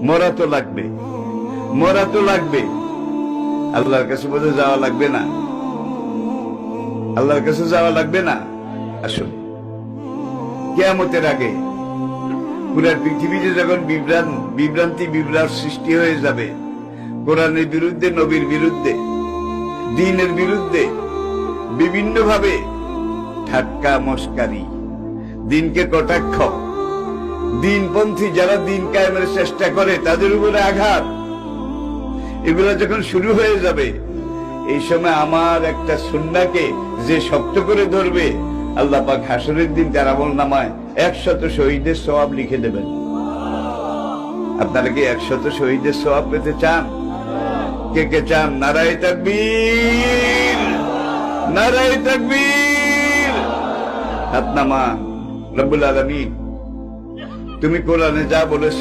মরা তো লাগবে, মরা তো লাগবে। আল্লাহর কাছে বোধহয় যাওয়া লাগবে না, আল্লাহর কাছে যাওয়া লাগবে না। আসুন, কিয়ামতের আগে পুরা পৃথিবীতে যখন বিভ্রান্তি বিভ্রাট সৃষ্টি হয়ে যাবে, কোরআনের বিরুদ্ধে, নবীর বিরুদ্ধে, দ্বীনের বিরুদ্ধে বিভিন্ন ভাবে ঠাট্টা মস্কারি, দিনকে কটাক্ষ, দিনপন্থী যারা দিন কায়েমের চেষ্টা করে তাদের উপরে আঘাত, এগুলো যখন শুরু হয়ে যাবে, এই সময় আমার একটা সুন্নাহকে যে শক্ত করে ধরবে, আল্লাহ পাক হাসরের দিন তার আমলনামায় 100 শহীদের সওয়াব লিখে দেবেন। আপনারা কি 100 শহীদের সওয়াব পেতে চান? কে কে চান? নারায়ে তাকবীর, নারায়ে তাকবীর। হাত নামান। রব্বুল আলামিন, তুমি কোরআনে যা বলেছ